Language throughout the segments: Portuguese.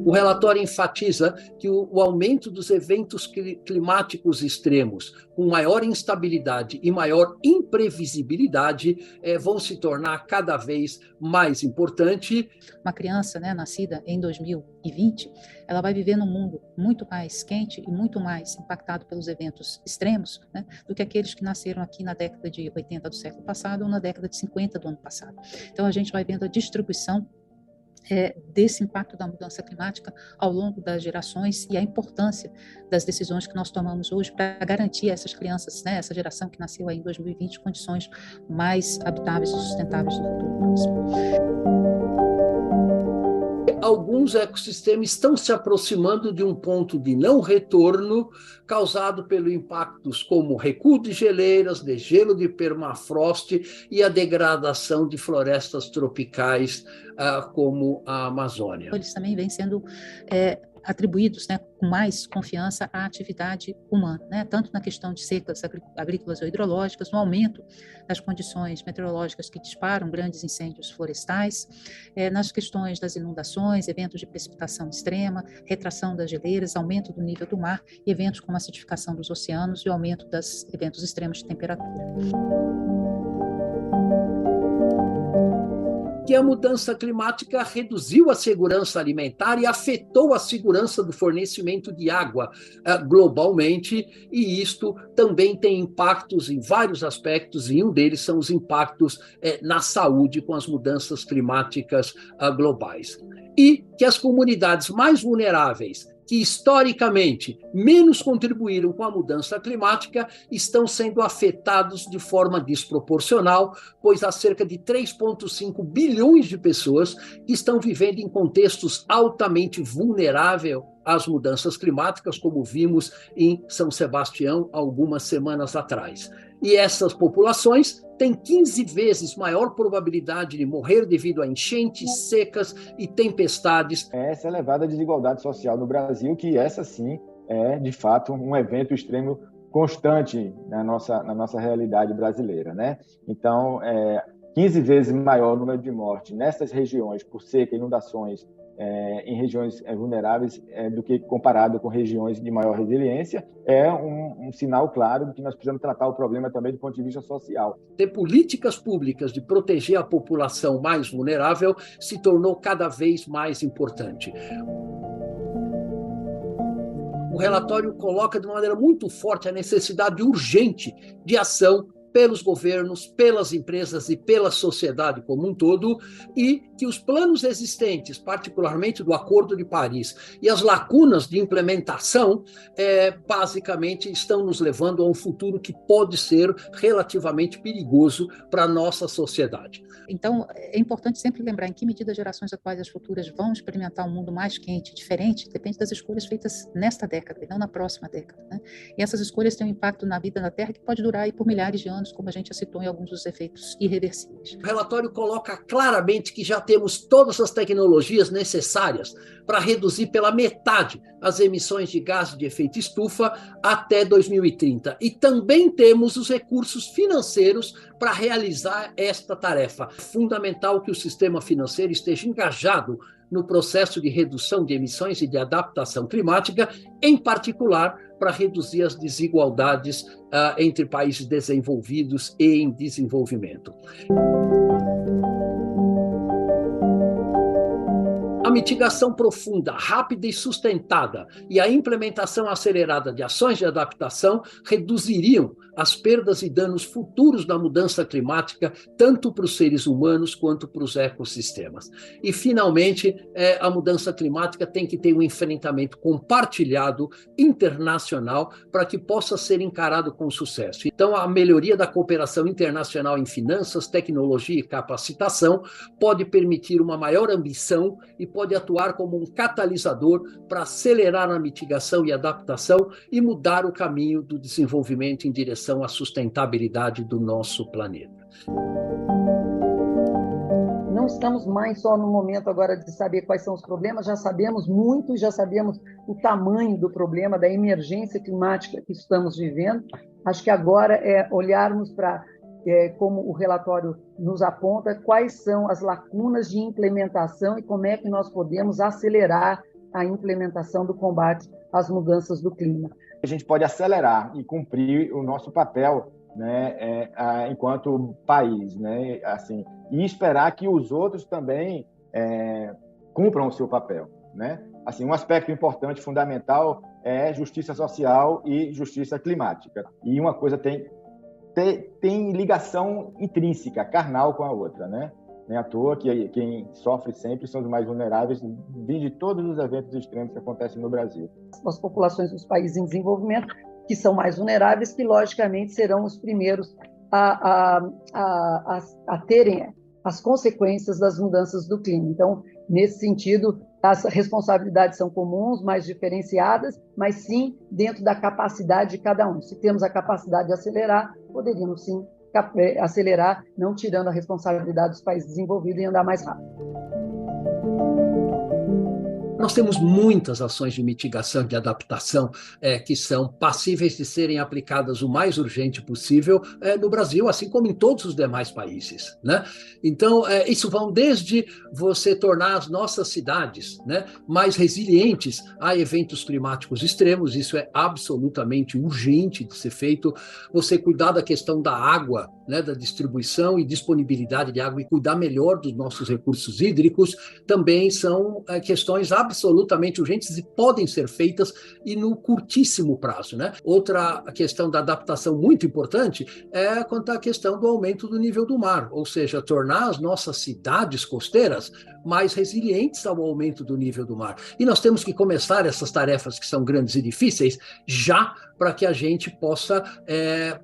O relatório enfatiza que o aumento dos eventos climáticos extremos, com maior instabilidade e maior imprevisibilidade, vão se tornar cada vez mais importante. Uma criança, né, nascida em 2020, ela vai viver num mundo muito mais quente e muito mais impactado pelos eventos extremos, né, do que aqueles que nasceram aqui na década de 80 do século passado ou na década de 50 do ano passado. Então, a gente vai vendo a distribuição desse impacto da mudança climática ao longo das gerações e a importância das decisões que nós tomamos hoje para garantir a essas crianças, né, essa geração que nasceu aí em 2020, condições mais habitáveis e sustentáveis no futuro próximo. Alguns ecossistemas estão se aproximando de um ponto de não retorno causado pelos impactos como recuo de geleiras, degelo de permafrost e a degradação de florestas tropicais, como a Amazônia. Eles também vêm sendo atribuídos, né, com mais confiança à atividade humana, né, tanto na questão de secas agrícolas ou hidrológicas, no aumento das condições meteorológicas que disparam grandes incêndios florestais, nas questões das inundações, eventos de precipitação extrema, retração das geleiras, aumento do nível do mar e eventos como a acidificação dos oceanos e o aumento dos eventos extremos de temperatura. Que a mudança climática reduziu a segurança alimentar e afetou a segurança do fornecimento de água globalmente, e isto também tem impactos em vários aspectos, e um deles são os impactos na saúde com as mudanças climáticas globais. E que as comunidades mais vulneráveis, que historicamente menos contribuíram com a mudança climática, estão sendo afetados de forma desproporcional, pois há cerca de 3,5 bilhões de pessoas que estão vivendo em contextos altamente vulneráveis às mudanças climáticas, como vimos em São Sebastião algumas semanas atrás. E essas populações têm 15 vezes maior probabilidade de morrer devido a enchentes, secas e tempestades. Essa elevada desigualdade social no Brasil, que essa sim é, de fato, um evento extremo constante na nossa realidade brasileira, né? Então, 15 vezes maior o número de mortes nessas regiões por seca e inundações em regiões vulneráveis do que comparado com regiões de maior resiliência, é um sinal claro de que nós precisamos tratar o problema também do ponto de vista social. Ter políticas públicas de proteger a população mais vulnerável se tornou cada vez mais importante. O relatório coloca de uma maneira muito forte a necessidade urgente de ação pelos governos, pelas empresas e pela sociedade como um todo, e que os planos existentes, particularmente do Acordo de Paris, e as lacunas de implementação, basicamente estão nos levando a um futuro que pode ser relativamente perigoso para a nossa sociedade. Então, é importante sempre lembrar em que medida as gerações atuais e as futuras vão experimentar um mundo mais quente, diferente, depende das escolhas feitas nesta década e não na próxima década, né? E essas escolhas têm um impacto na vida na Terra que pode durar aí por milhares de anos, como a gente já citou em alguns dos efeitos irreversíveis. O relatório coloca claramente que já temos todas as tecnologias necessárias para reduzir pela metade as emissões de gás de efeito estufa até 2030. E também temos os recursos financeiros para realizar esta tarefa. É fundamental que o sistema financeiro esteja engajado no processo de redução de emissões e de adaptação climática, em particular para reduzir as desigualdades entre países desenvolvidos e em desenvolvimento. A mitigação profunda, rápida e sustentada e a implementação acelerada de ações de adaptação reduziriam as perdas e danos futuros da mudança climática, tanto para os seres humanos quanto para os ecossistemas. E, finalmente, a mudança climática tem que ter um enfrentamento compartilhado, internacional, para que possa ser encarado com sucesso. Então, a melhoria da cooperação internacional em finanças, tecnologia e capacitação pode permitir uma maior ambição e pode atuar como um catalisador para acelerar a mitigação e adaptação e mudar o caminho do desenvolvimento em direção à sustentabilidade do nosso planeta. Não estamos mais só no momento agora de saber quais são os problemas, já sabemos muito, já sabemos o tamanho do problema, da emergência climática que estamos vivendo. Acho que agora é olharmos para, como o relatório nos aponta, quais são as lacunas de implementação e como é que nós podemos acelerar a implementação do combate às mudanças do clima. A gente pode acelerar e cumprir o nosso papel, né, enquanto país, né, assim, e esperar que os outros também cumpram o seu papel, né? Assim, um aspecto importante, fundamental, é justiça social e justiça climática. E uma coisa tem ligação intrínseca, carnal com a outra, né? Nem à toa que quem sofre sempre são os mais vulneráveis de todos os eventos extremos que acontecem no Brasil. As populações dos países em desenvolvimento, que são mais vulneráveis, que logicamente serão os primeiros a terem as consequências das mudanças do clima. Então, nesse sentido, as responsabilidades são comuns, mais diferenciadas, mas sim dentro da capacidade de cada um. Se temos a capacidade de acelerar, poderíamos sim acelerar, não tirando a responsabilidade dos países desenvolvidos e andar mais rápido. Nós temos muitas ações de mitigação e de adaptação que são passíveis de serem aplicadas o mais urgente possível no Brasil, assim como em todos os demais países, né? Então, isso vão desde você tornar as nossas cidades, né, mais resilientes a eventos climáticos extremos, isso é absolutamente urgente de ser feito, você cuidar da questão da água, né, da distribuição e disponibilidade de água e cuidar melhor dos nossos recursos hídricos, também são questões absolutamente urgentes e podem ser feitas e no curtíssimo prazo, né? Outra questão da adaptação muito importante é quanto à questão do aumento do nível do mar, ou seja, tornar as nossas cidades costeiras mais resilientes ao aumento do nível do mar. E nós temos que começar essas tarefas que são grandes e difíceis já para que a gente possa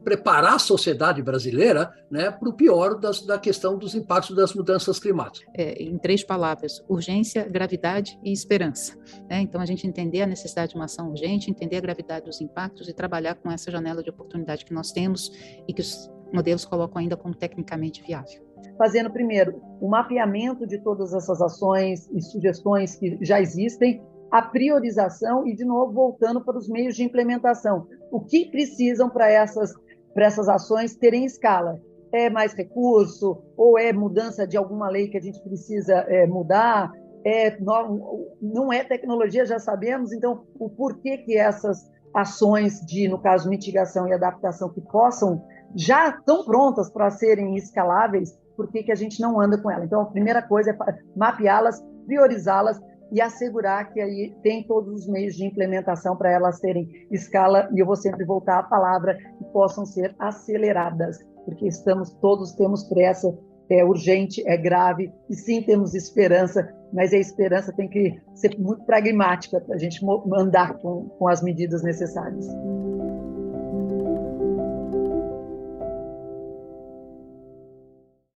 preparar a sociedade brasileira, né, para o pior da questão dos impactos das mudanças climáticas. Em 3 palavras, urgência, gravidade e esperança. Né? Então, a gente entender a necessidade de uma ação urgente, entender a gravidade dos impactos e trabalhar com essa janela de oportunidade que nós temos e que os modelos colocam ainda como tecnicamente viável. Fazendo, primeiro, o mapeamento de todas essas ações e sugestões que já existem, a priorização e, de novo, voltando para os meios de implementação. O que precisam para essas ações terem escala? É mais recurso? Ou é mudança de alguma lei que a gente precisa mudar? Não é tecnologia, já sabemos, então o porquê que essas ações de, no caso, mitigação e adaptação que possam, já estão prontas para serem escaláveis, por que a gente não anda com elas? Então, a primeira coisa é mapeá-las, priorizá-las e assegurar que aí tem todos os meios de implementação para elas terem escala, e eu vou sempre voltar à palavra, que possam ser aceleradas, porque todos temos pressa, é urgente, é grave, e sim temos esperança, mas a esperança tem que ser muito pragmática para a gente andar com as medidas necessárias.